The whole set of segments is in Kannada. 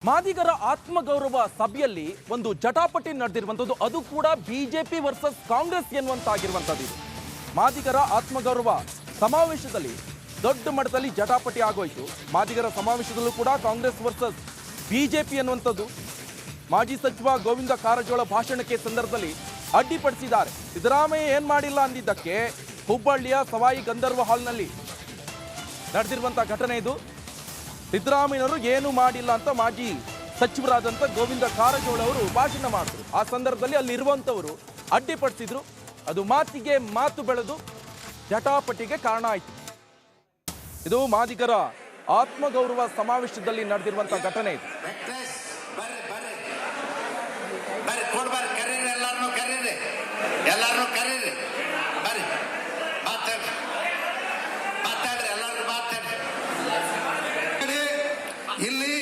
ಮಾದಿಗರ ಆತ್ಮಗೌರವ ಸಭೆಯಲ್ಲಿ ಒಂದು ಜಟಾಪಟಿ ನಡೆದಿರುವಂಥದ್ದು, ಅದು ಕೂಡ ಬಿಜೆಪಿ ವರ್ಸಸ್ ಕಾಂಗ್ರೆಸ್ ಎನ್ನುವಂತಾಗಿರುವಂಥದ್ದು. ಇದು ಮಾದಿಗರ ಆತ್ಮಗೌರವ ಸಮಾವೇಶದಲ್ಲಿ ದೊಡ್ಡ ಮಟ್ಟದಲ್ಲಿ ಜಟಾಪಟಿ ಆಗೋಯ್ತು. ಮಾದಿಗರ ಸಮಾವೇಶದಲ್ಲೂ ಕೂಡ ಕಾಂಗ್ರೆಸ್ ವರ್ಸಸ್ ಬಿಜೆಪಿ ಎನ್ನುವಂಥದ್ದು. ಮಾಜಿ ಸಚಿವ ಗೋವಿಂದ ಕಾರಜೋಳ ಭಾಷಣಕ್ಕೆ ಸಂದರ್ಭದಲ್ಲಿ ಅಡ್ಡಿಪಡಿಸಿದ್ದಾರೆ. ಸಿದ್ದರಾಮಯ್ಯ ಏನ್ ಮಾಡಿಲ್ಲ ಅಂದಿದ್ದಕ್ಕೆ ಹುಬ್ಬಳ್ಳಿಯ ಸವಾಯಿ ಗಂಧರ್ವ ಹಾಲ್ನಲ್ಲಿ ನಡೆದಿರುವಂತಹ ಘಟನೆ ಇದು. ಸಿದ್ದರಾಮಯ್ಯನವರು ಏನು ಮಾಡಿಲ್ಲ ಅಂತ ಮಾಜಿ ಸಚಿವರಾದಂಥ ಗೋವಿಂದ ಕಾರಜೋಳ ಅವರು ಭಾಷಣ ಮಾಡಿದ್ರು. ಆ ಸಂದರ್ಭದಲ್ಲಿ ಅಲ್ಲಿರುವಂಥವರು ಅಡ್ಡಿಪಡಿಸಿದ್ರು. ಅದು ಮಾತಿಗೆ ಮಾತು ಬೆಳೆದು ಜಟಾಪಟಿಗೆ ಕಾರಣ ಆಯಿತು. ಇದು ಮಾದಿಗರ ಆತ್ಮಗೌರವ ಸಮಾವೇಶದಲ್ಲಿ ನಡೆದಿರುವಂತಹ ಘಟನೆ ಇದು. ಇಲ್ಲಿ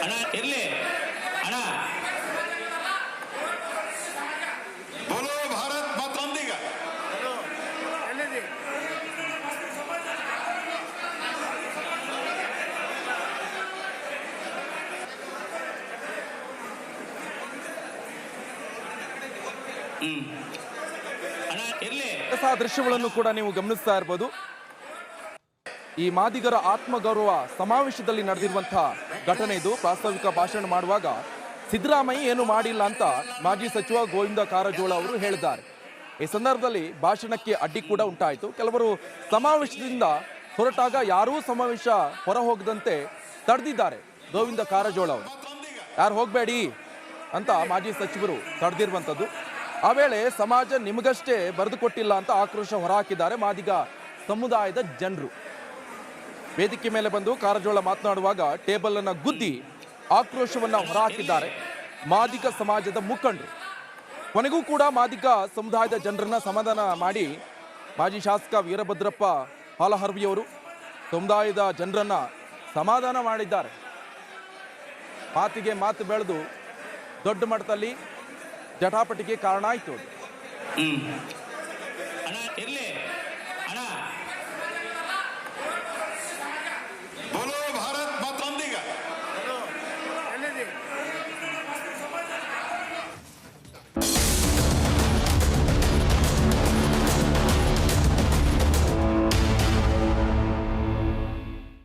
ಅಣ್ಣ ಇರ್ಲಿ ಅಣ್ಣ, ಬೋಲೋ ಭಾರತ್ ಮಾತೃಂದಿಗ ದೃಶ್ಯಗಳನ್ನು ಕೂಡ ನೀವು ಗಮನಿಸ್ತಾ ಇರಬಹುದು. ಈ ಮಾದಿಗರ ಆತ್ಮಗೌರವ ಸಮಾವೇಶದಲ್ಲಿ ನಡೆದಿರುವಂತಹ ಘಟನೆ ಇದು. ಪ್ರಾಸ್ತಾವಿಕ ಭಾಷಣ ಮಾಡುವಾಗ ಸಿದ್ದರಾಮಯ್ಯ ಏನು ಮಾಡಿಲ್ಲ ಅಂತ ಮಾಜಿ ಸಚಿವ ಗೋವಿಂದ ಕಾರಜೋಳ ಅವರು ಹೇಳಿದ್ದಾರೆ. ಈ ಸಂದರ್ಭದಲ್ಲಿ ಭಾಷಣಕ್ಕೆ ಅಡ್ಡಿ ಕೂಡ ಉಂಟಾಯಿತು. ಕೆಲವರು ಸಮಾವೇಶದಿಂದ ಹೊರಟಾಗ ಯಾರೂ ಸಮಾವೇಶ ಹೊರ ಹೋಗದಂತೆ ತಡೆದಿದ್ದಾರೆ ಗೋವಿಂದ ಕಾರಜೋಳ ಅವರು. ಯಾರು ಹೋಗಬೇಡಿ ಅಂತ ಮಾಜಿ ಸಚಿವರು ತಡೆದಿರುವಂಥದ್ದು. ಆ ವೇಳೆ ಸಮಾಜ ನಿಮಗಷ್ಟೇ ಬರೆದುಕೊಟ್ಟಿಲ್ಲ ಅಂತ ಆಕ್ರೋಶ ಹೊರಹಾಕಿದ್ದಾರೆ ಮಾದಿಗ ಸಮುದಾಯದ ಜನರು. ವೇದಿಕೆ ಮೇಲೆ ಬಂದು ಕಾರಜೋಳ ಮಾತನಾಡುವಾಗ ಟೇಬಲ್ ಅನ್ನ ಗುದ್ದಿ ಆಕ್ರೋಶವನ್ನ ಹೊರಹಾಕಿದ್ದಾರೆ ಮಾದಿಗ ಸಮಾಜದ ಮುಖಂಡರು. ಕೊನೆಗೂ ಕೂಡ ಮಾದಿಗ ಸಮುದಾಯದ ಜನರನ್ನ ಸಮಾಧಾನ ಮಾಡಿ ಮಾಜಿ ಶಾಸಕ ವೀರಭದ್ರಪ್ಪ ಹಾಲಹರ್ವಿಯವರು ಸಮುದಾಯದ ಜನರನ್ನ ಸಮಾಧಾನ ಮಾಡಿದ್ದಾರೆ. ಮಾತಿಗೆ ಮಾತು ಬೆಳೆದು ದೊಡ್ಡ ಮಟ್ಟದಲ್ಲಿ ಜಟಾಪಟಿಗೆ ಕಾರಣ ಆಯಿತು. ಅಣ್ಣ ಇರ್ಲಿ